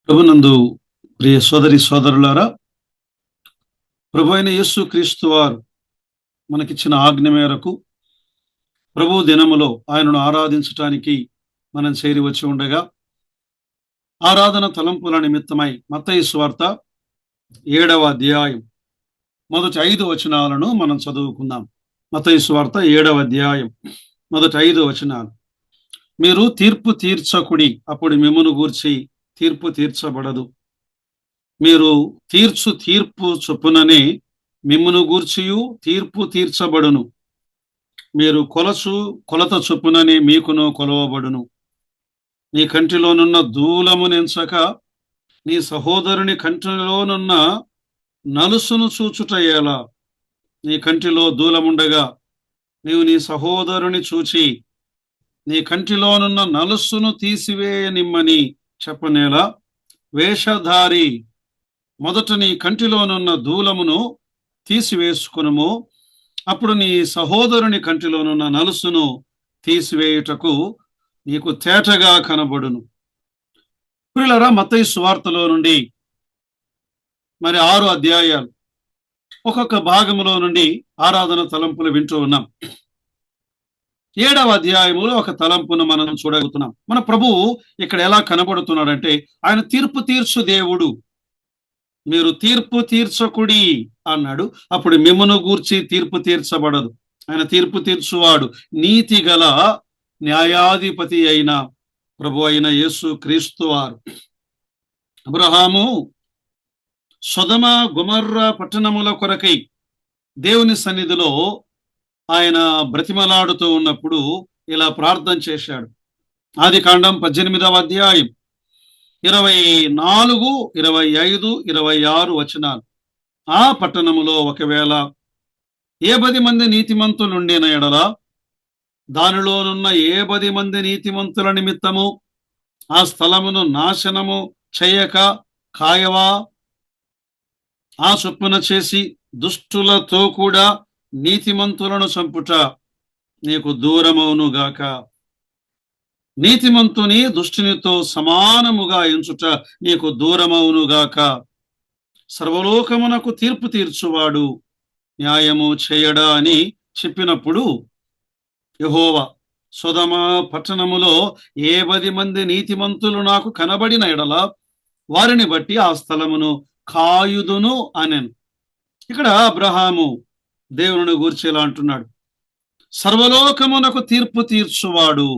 ప్రభునందు ప్రియ సోదరి సోదరులారా, ప్రభు అయిన యేసు క్రీస్తు వారు మనకిచ్చిన ఆజ్ఞ మేరకు ప్రభు దినములో ఆయనను ఆరాధించటానికి మనం చేరి వచ్చి ఉండగా, ఆరాధన తలంపుల నిమిత్తమై మత్తయి సువార్త 7వ అధ్యాయం మొదటి 5 వచనాలను మనం చదువుకుందాం. మత్తయి సువార్త 7వ అధ్యాయం మొదటి 5 వచనాలు. మీరు తీర్పు తీర్చకుడి, అప్పుడు మిమ్మును గూర్చి తీర్పు తీర్చబడదు. మీరు తీర్చు తీర్పు చొప్పుననే మిమ్మును గూర్చియు తీర్పు తీర్చబడును. మీరు కొలత చొప్పుననే మీకును కొలవబడును. నీ కంటిలోనున్న దూలమునెంచక నీ సహోదరుని కంటిలోనున్న నలుసును చూచుట ఎలా? నీ కంటిలో దూలముండగా నీవు నీ సహోదరుని చూచి నీ కంటిలోనున్న నలుసును తీసివేయనిమ్మని చెప్పనేలా? వేషధారి, మొదట నీ కంటిలోనున్న దూలమును తీసివేసుకునుము, అప్పుడు నీ సహోదరుని కంటిలోనున్న నలుసును తీసివేయుటకు నీకు తేటగా కనబడును. ప్రియులారా, మత్తయి సువార్తలో నుండి మరి 6 అధ్యాయాలు ఒక్కొక్క భాగములో నుండి ఆరాధన తలంపులు వింటూ ఉన్నాం. 7వ అధ్యాయములో ఒక తలంపును మనం చూడగలుగుతున్నాం. మన ప్రభువు ఇక్కడ ఎలా కనబడుతున్నాడంటే, ఆయన తీర్పు తీర్చు దేవుడు. మీరు తీర్పు తీర్చకుడి అన్నాడు. అప్పుడు మిమ్మును గూర్చి తీర్పు తీర్చబడదు. ఆయన తీర్పు తీర్చువాడు, నీతి గల న్యాయాధిపతి అయిన ప్రభు అయిన యేసు క్రీస్తు వారు. అబ్రహాము సొదొమ గొమొర్ర పట్టణముల కొరకై దేవుని సన్నిధిలో ఆయన బ్రతిమలాడుతూ ఉన్నప్పుడు ఇలా ప్రార్థన చేశాడు. ఆదికాండం 18వ అధ్యాయం 24, 25, 26 వచనాలు. ఆ పట్టణములో ఒకవేళ 10 మంది నీతిమంతులుండిన ఎడల దానిలోనున్న 10 మంది నీతిమంతుల నిమిత్తము ఆ స్థలమును నాశనము చేయక కాయవా? ఆ చొప్పున చేసి దుష్టులతో కూడా నీతిమంతులను చంపుట నీకు దూరమవునుగాక. నీతిమంతుని దుష్టునితో సమానముగా ఎంచుట నీకు దూరమవునుగాక. సర్వలోకమునకు తీర్పు తీర్చువాడు న్యాయము చేయడా అని చెప్పినప్పుడు, యెహోవా సొదొమ పట్టణములో 10 మంది నీతిమంతులు నాకు కనబడిన ఎడల వారిని బట్టి ఆ స్థలమును కాయుదును అనెను. ఇక్కడ అబ్రహాము దేవుని గూర్చి ఇలా అంటున్నాడు, సర్వలోకమునకు తీర్పు తీర్చువాడు.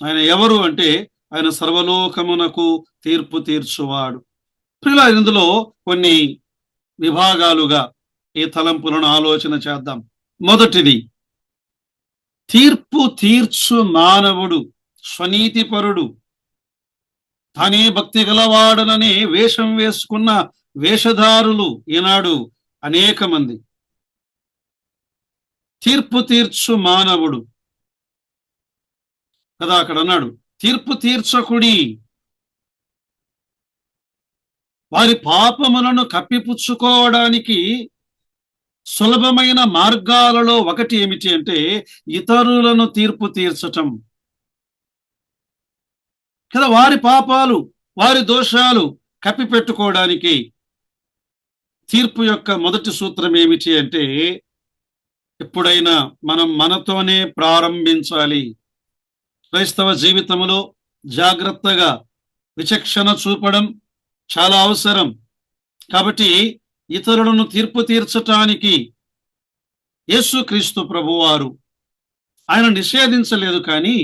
ఆయన ఎవరు అంటే, ఆయన సర్వలోకమునకు తీర్పు తీర్చువాడు. ప్రియుల, ఇందులో కొన్ని విభాగాలుగా ఈ తలంపులను ఆలోచన చేద్దాం. మొదటిది, తీర్పు తీర్చు మానవుడు స్వనీతిపరుడు, తానే భక్తి గలవాడనని వేషం వేసుకున్న వేషధారులు ఈనాడు అనేక మంది. తీర్పు తీర్చు మానవుడు కదా, అక్కడ అన్నాడు తీర్పు తీర్చకుడి. వారి పాపములను కప్పిపుచ్చుకోవడానికి సులభమైన మార్గాలలో ఒకటి ఏమిటి అంటే, ఇతరులను తీర్పు తీర్చటం కదా. వారి పాపాలు, వారి దోషాలు కప్పిపెట్టుకోవడానికి తీర్పు యొక్క మొదటి సూత్రం ఏమిటి అంటే, ఎప్పుడైనా మనం మనతోనే ప్రారంభించాలి. క్రైస్తవ జీవితంలో జాగ్రత్తగా విచక్షణ చూపడం చాలా అవసరం. కాబట్టి ఇతరులను తీర్పు తీర్చటానికి యేసుక్రీస్తు ప్రభువారు ఆయన నిషేధించలేదు, కానీ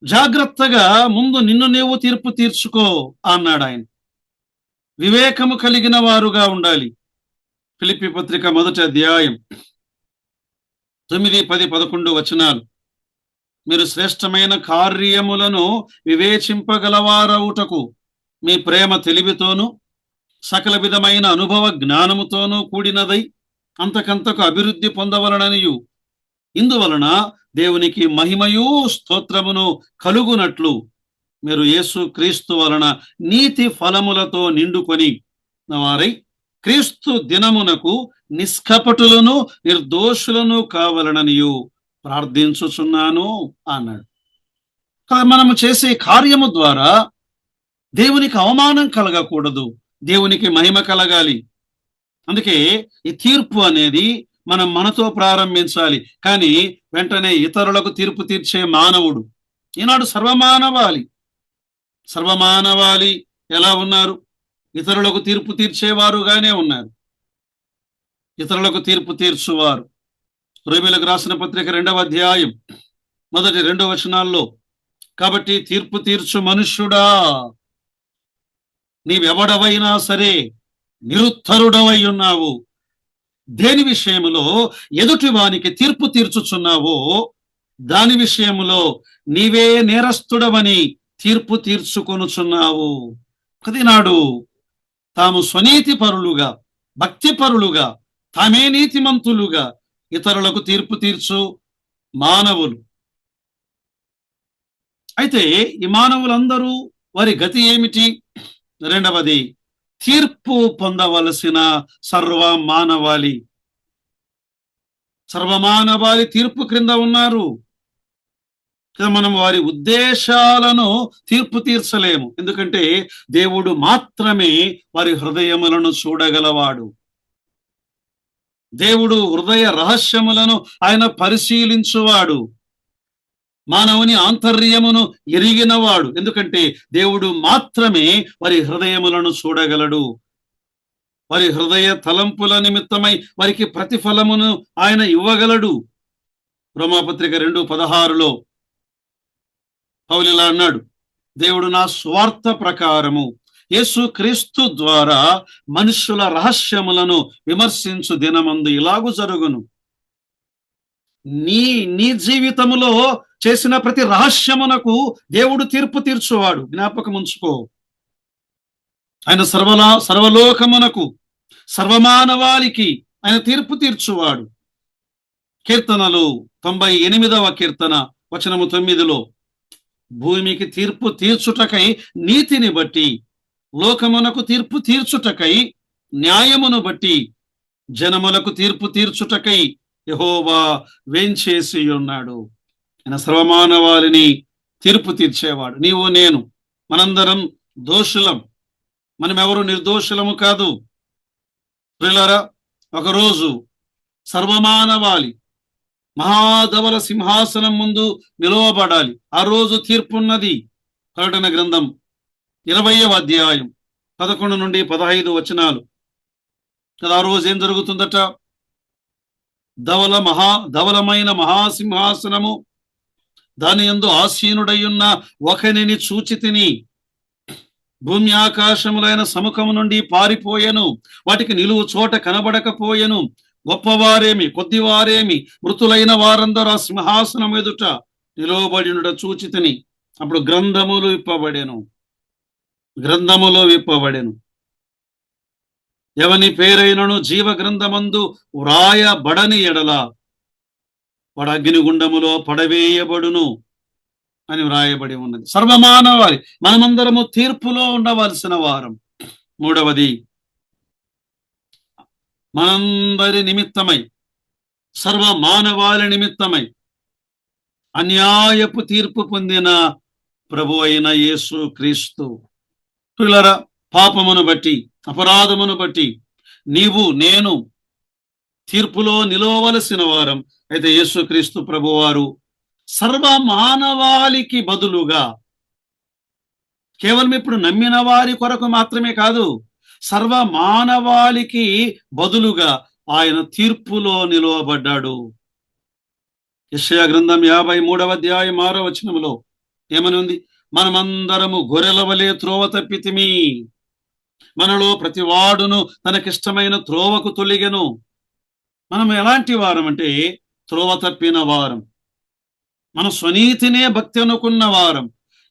జాగ్రత్తగా ముందు నిన్ను నీవు తీర్పు తీర్చుకో అన్నాడు ఆయన. వివేకము కలిగిన వారుగా ఉండాలి. ఫిలిప్పీ పత్రిక 1వ అధ్యాయం 9, 10, 11 వచనాలు. మీరు శ్రేష్టమైన కార్యములను వివేచింపగలవారవుటకు మీ ప్రేమ తెలివితోనూ సకల విధమైన అనుభవ జ్ఞానముతోనూ కూడినదై అంతకంతకు అభివృద్ధి పొందవలననియు, ఇందువలన దేవునికి మహిమయు స్తోత్రమును కలుగునట్లు మీరు యేసు క్రీస్తు వలన నీతి ఫలములతో నిండుకొని వారై క్రీస్తు దినమునకు నిష్కపటులను నిర్దోషులను కావలననియు ప్రార్థించుచున్నాను అన్నాడు. మనము చేసే కార్యము ద్వారా దేవునికి అవమానం కలగకూడదు, దేవునికి మహిమ కలగాలి. అందుకే ఈ తీర్పు అనేది మనం మనతో ప్రారంభించాలి. కానీ వెంటనే ఇతరులకు తీర్పు తీర్చే మానవుడు ఈనాడు సర్వమానవాళి ఎలా ఉన్నారు? ఇతరులకు తీర్పు తీర్చేవారుగానే ఉన్నారు. ఇతరులకు తీర్పు తీర్చువారు. రోమీయులకు రాసిన పత్రిక 2వ అధ్యాయం 1-2 వచనాల్లో, కాబట్టి తీర్పు తీర్చు మనుష్యుడా, నీవెవడవైనా సరే నిరుత్తరుడవై ఉన్నావు. దేని విషయములో ఎదుటి వానికి తీర్పు తీర్చుచున్నావో దాని విషయములో నీవే నేరస్తుడవని తీర్పు తీర్చుకొనుచున్నావు. ఒకదినాడు తాము స్వనీతి పరులుగా, భక్తి పరులుగా, తామే నీతిమంతులుగా ఇతరులకు తీర్పు తీర్చు మానవులు. అయితే ఈ మానవులందరూ వారి గతి ఏమిటి? రెండవది, తీర్పు పొందవలసిన సర్వమానవాళి తీర్పు క్రింద ఉన్నారు. మనం వారి ఉద్దేశాలను తీర్పు తీర్చలేము, ఎందుకంటే దేవుడు మాత్రమే వారి హృదయములను చూడగలవాడు. దేవుడు హృదయ రహస్యములను ఆయన పరిశీలించువాడు. మానవుని ఆంతర్యమును ఎరిగినవాడు, ఎందుకంటే దేవుడు మాత్రమే వారి హృదయములను చూడగలడు. వారి హృదయ తలంపుల నిమిత్తమై వారికి ప్రతిఫలమును ఆయన ఇవ్వగలడు. రోమాపత్రిక 2:16లో పౌలు ఇలా అన్నాడు, దేవుడు నా స్వార్థ ప్రకారము యేసు క్రీస్తు ద్వారా మనుషుల రహస్యములను విమర్శించు దినమందు ఇలాగు జరుగును. నీ జీవితములో చేసిన ప్రతి రహస్యమునకు దేవుడు తీర్పు తీర్చువాడు. జ్ఞాపకం ఉంచుకో. ఆయన సర్వలోకమునకు, సర్వమానవాళికి ఆయన తీర్పు తీర్చువాడు. కీర్తనలు 98వ కీర్తన వచనము 9లో, భూమికి తీర్పు తీర్చుటకై నీతిని బట్టి, లోకమునకు తీర్పు తీర్చుటకై న్యాయమును బట్టి, జనములకు తీర్పు తీర్చుటకై యెహోవా వేంచేసి ఉన్నాడు. ఆయన సర్వమానవాళిని తీర్పు తీర్చేవాడు. నీవు నేను మనందరం దోషులం, మనమెవరు నిర్దోషులము కాదు. ప్రియులారా, ఒకరోజు సర్వమానవాళి మహాధవల సింహాసనం ముందు నిలవబడాలి. ఆ రోజు తీర్పున్నది. ప్రకటన గ్రంథం 20వ అధ్యాయం 11-15 వచనాలు. కదా, ఆ రోజు ఏం జరుగుతుందట? ధవలమైన మహాసింహాసనము, దాని యందు ఆసీనుడయ్యున్న ఒకనిని చూచితిని. భూమి ఆకాశములైన సముఖము నుండి పారిపోయెను, వాటికి నిలువు చోట కనబడకపోయెను. గొప్పవారేమి కొద్దివారేమి మృతులైన వారందరూ ఆ సింహాసనం ఎదుట నిలువబడినుట చూచితిని. అప్పుడు గ్రంథములు విప్పబడెను. ఎవని పేరైనను జీవ గ్రంథమందు వ్రాయబడని ఎడల వాడు అగ్నిగుండములో పడవేయబడును అని వ్రాయబడి ఉన్నది. సర్వమానవాళి మనమందరము తీర్పులో ఉండవలసిన వారం. మూడవది, మనందరి నిమిత్తమై, సర్వమానవాళి నిమిత్తమై అన్యాయపు తీర్పు పొందిన ప్రభు అయిన యేసు క్రీస్తు. పిల్లరా, పాపమును బట్టి, అపరాధమును బట్టి నీవు నేను తీర్పులో నిలవలసిన వారం. అయితే యేసుక్రీస్తు ప్రభువారు సర్వమానవాళికి బదులుగా, కేవలం ఇప్పుడు నమ్మిన వారి కొరకు మాత్రమే కాదు, సర్వమానవాళికి బదులుగా ఆయన తీర్పులో నిలవబడ్డాడు. యెషయా గ్రంథం 53వ అధ్యాయం 6వ వచనములో ఏమని ఉంది? మనమందరము గొర్రెల వలె త్రోవ తప్పితిమి, మనలో ప్రతివాడును తనకిష్టమైన త్రోవకు తొలిగెను. మనం ఎలాంటి వారం అంటే త్రోవ తప్పిన వారం. మన స్వనీతినే భక్తి అనుకున్న వారం,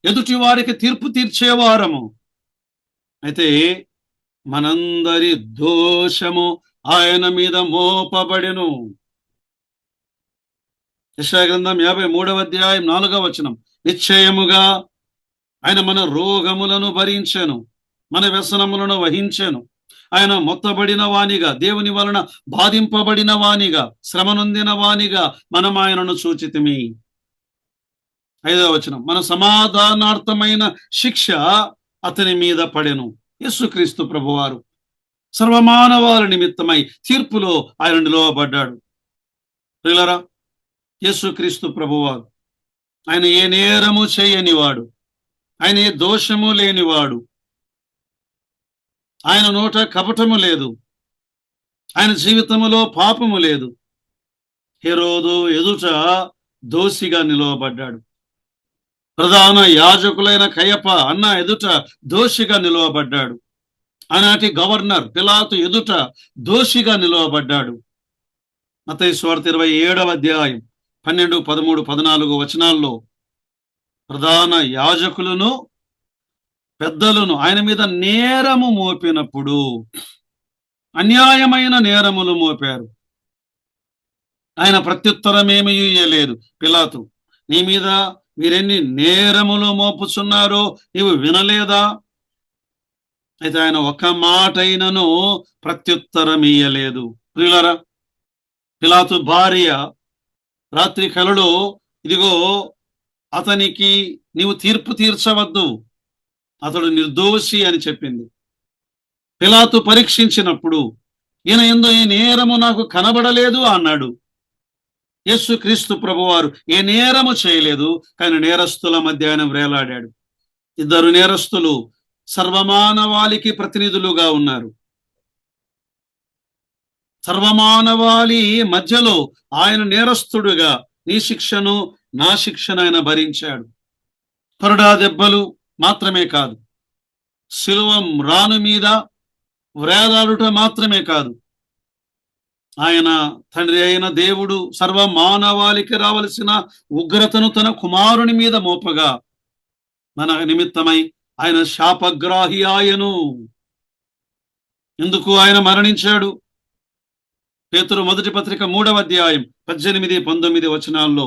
ఎదుటి వారికి తీర్పు తీర్చేవారము. అయితే మనందరి దోషము ఆయన మీద మోపబడెను. యెషయా గ్రంథం 53వ అధ్యాయం 4వ వచనం, నిశ్చయముగా ఆయన మన రోగములను భరించెను, మన వ్యసనములను వహించెను. ఆయన మొత్తబడిన వానిగా, దేవుని వలన బాధింపబడిన వానిగా, శ్రమ నొందిన వానిగా మనం ఆయనను చూచితిమి. 5వ వచనం, మన సమాధానార్థమైన శిక్ష అతని మీద పడెను. యేసుక్రీస్తు ప్రభువారు సర్వమానవాళి నిమిత్తమై తీర్పులో ఆయన నిలువబడ్డాడు. ప్రియులారా, యేసుక్రీస్తు ప్రభువారు ఆయన ఏ నేరము చేయనివాడు, ఆయన ఏ దోషము లేనివాడు, ఆయన నోట కపటము లేదు, ఆయన జీవితములో పాపము లేదు. హెరోదు ఎదుట దోషిగా నిలువబడ్డాడు. ప్రధాన యాజకులైన కయప అన్న ఎదుట దోషిగా నిలువబడ్డాడు. ఆనాటి గవర్నర్ పిలాతు ఎదుట దోషిగా నిలువబడ్డాడు. మత్తయి సువార్త 27వ అధ్యాయం 12, 13, 14 వచనాల్లో ప్రధాన యాజకులను పెద్దలను ఆయన మీద నేరము మోపినప్పుడు, అన్యాయమైన నేరములు మోపారు. ఆయన ప్రత్యుత్తరమేమీ ఇయ్యలేదు. పిలాతు, నీ మీద వీరెన్ని నేరములు మోపుచున్నారో నీవు వినలేదా? అయితే ఆయన ఒక్క మాటైనను ప్రత్యుత్తరం ఇయ్యలేదు. ప్రియులారా, పిలాతు భార్య రాత్రి కలలో, ఇదిగో అతనికి నీవు తీర్పు తీర్చవద్దు, అతడు నిర్దోషి అని చెప్పింది. పిలాతు పరీక్షించినప్పుడు ఈయన యందు ఏ నేరము నాకు కనబడలేదు అన్నాడు. యేసుక్రీస్తు ప్రభువారు ఏ నేరము చేయలేదు, కానీ నేరస్తుల మధ్య ఆయన వ్రేలాడాడు. ఇద్దరు నేరస్తులు సర్వమానవాళికి ప్రతినిధులుగా ఉన్నారు. సర్వమానవాళి మధ్యలో ఆయన నేరస్తుడుగా నీ శిక్షను నా శిక్షను ఆయన భరించాడు. కొరడా దెబ్బలు మాత్రమే కాదు, శిలువ రాను మీద వ్రేలాడుట మాత్రమే కాదు, ఆయన తండ్రి అయిన దేవుడు సర్వమానవాళికి రావలసిన ఉగ్రతను తన కుమారుని మీద మోపగా మన నిమిత్తమై ఆయన శాపగ్రాహి ఆయను. ఎందుకు ఆయన మరణించాడు? పేతురు మొదటి పత్రిక 3వ అధ్యాయం 18, 19 వచనాల్లో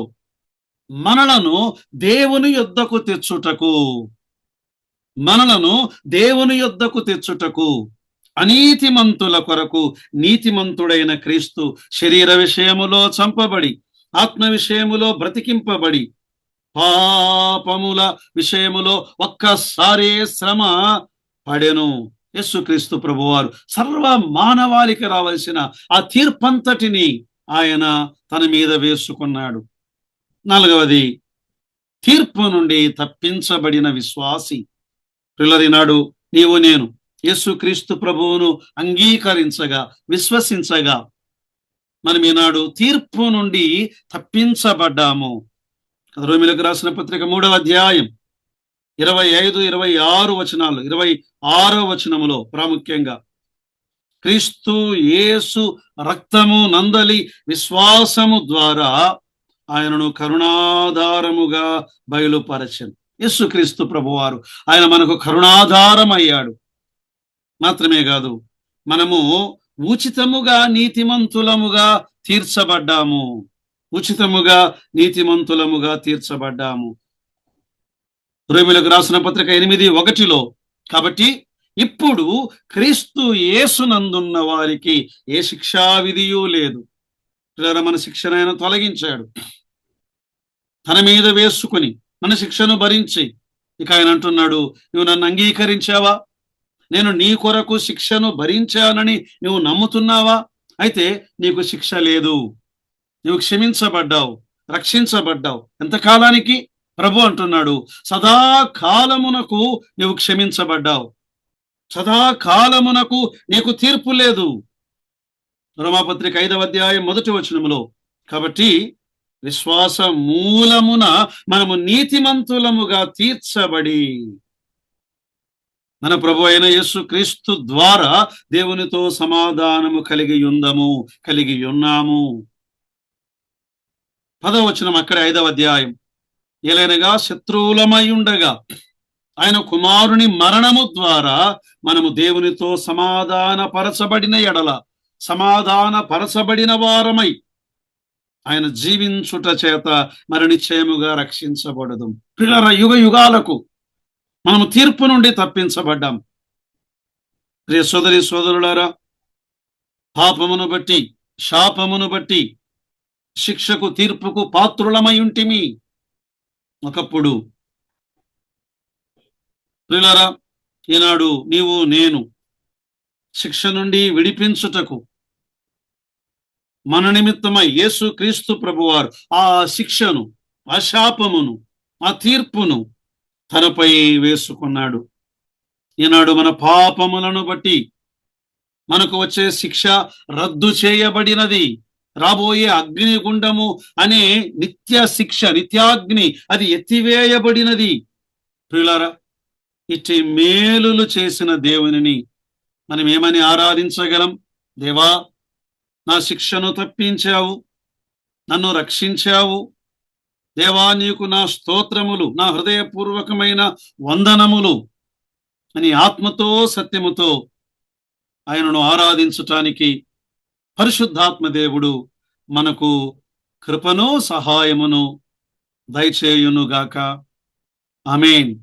మనలను దేవుని యొద్దకు తెచ్చుటకు, మనలను దేవుని యొద్దకు తెచ్చుటకు అనీతిమంతుల కొరకు నీతిమంతుడైన క్రీస్తు శరీర విషయములో చంపబడి ఆత్మ విషయములో బ్రతికింపబడి పాపముల విషయములో ఒక్కసారి శ్రమ పడెను. యేసుక్రీస్తు ప్రభువారు సర్వ మానవాళికి రావలసిన ఆ తీర్పంతటిని ఆయన తన మీద వేసుకున్నాడు. 4వది, తీర్పు నుండి తప్పించబడిన విశ్వాసి. పిల్లరినాడు నీవు నేను యేసుక్రీస్తు ప్రభువును అంగీకరించగా, విశ్వసించగా మనం ఈనాడు తీర్పు నుండి తప్పించబడ్డాము. రోమీయులకు రాసిన పత్రిక 3వ అధ్యాయం 25, 26 వచనాలు, 26వ వచనములో ప్రాముఖ్యంగా క్రీస్తు యేసు రక్తము నందలి విశ్వాసము ద్వారా ఆయనను కరుణాధారముగా బయలుపరచెను. యేసుక్రీస్తు ప్రభువారు ఆయన మనకు కరుణాధారం అయ్యాడు. మాత్రమే కాదు, మనము ఉచితముగా నీతిమంతులముగా తీర్చబడ్డాము. ఉచితముగా నీతిమంతులముగా తీర్చబడ్డాము. రోమీయులకు రాసిన పత్రిక 8:1లో కాబట్టి ఇప్పుడు క్రీస్తు యేసునందున్న వారికి ఏ శిక్షా విధియూ లేదు. మన శిక్షను ఆయన తొలగించాడు, తన మీద వేసుకుని మన శిక్షను భరించి. ఇక ఆయన అంటున్నాడు, నువ్వు నన్ను అంగీకరించావా? నేను నీ కొరకు శిక్షను భరించానని నువ్వు నమ్ముతున్నావా? అయితే నీకు శిక్ష లేదు, నువ్వు క్షమించబడ్డావు, రక్షించబడ్డావు. ఎంతకాలానికి? ప్రభు అంటున్నాడు, సదాకాలమునకు నువ్వు క్షమించబడ్డావు, సదాకాలమునకు నీకు తీర్పు లేదు. రోమాపత్రిక 5వ అధ్యాయం 1వ వచనములో కాబట్టి విశ్వాస మూలమున మనము నీతిమంతులముగా తీర్చబడి మన ప్రభు అయిన యేసుక్రీస్తు ద్వారా దేవునితో సమాధానము కలిగి ఉన్నాము. 10వ వచనం అక్కడ 5వ అధ్యాయం, ఏలైనగా శత్రువులమై ఉండగా ఆయన కుమారుని మరణము ద్వారా మనము దేవునితో సమాధానపరచబడిన ఎడల సమాధానపరచబడిన వారమై ఆయన జీవించుట చేత మరి నిశ్చయముగా రక్షించబడదు. పిల్లల యుగ యుగాలకు మనము తీర్పు నుండి తప్పించబడ్డాం. ప్రియ సోదరి సోదరులారా, పాపమును బట్టి శాపమును బట్టి శిక్షకు తీర్పుకు పాత్రులమై ఉంటిమి. ఒకప్పుడు ప్రియులారా, ఈనాడు నీవు నేను శిక్ష నుండి విడిపించుటకు మన నిమిత్తమై యేసు క్రీస్తు ప్రభువారు ఆ శిక్షను, ఆ శాపమును, ఆ తీర్పును తనపై వేసుకున్నాడు. ఈనాడు మన పాపములను బట్టి మనకు వచ్చే శిక్ష రద్దు చేయబడినది. రాబోయే అగ్నిగుండము అనే నిత్య శిక్ష, నిత్యాగ్ని, అది ఎత్తివేయబడినది. ప్రియులారా, ఇట్టి మేలులు చేసిన దేవునిని మనం ఏమని ఆరాధించగలం? దేవా, నా శిక్షను తప్పించావు, నన్ను రక్షించావు. దేవా, నీకు నా స్తోత్రములు, నా హృదయపూర్వకమైన వందనములు అని ఆత్మతో సత్యముతో ఆయనను ఆరాధించటానికి పరిశుద్ధాత్మ దేవుడు మనకు కృపను సహాయమును దయచేయునుగాక. ఆమేన్.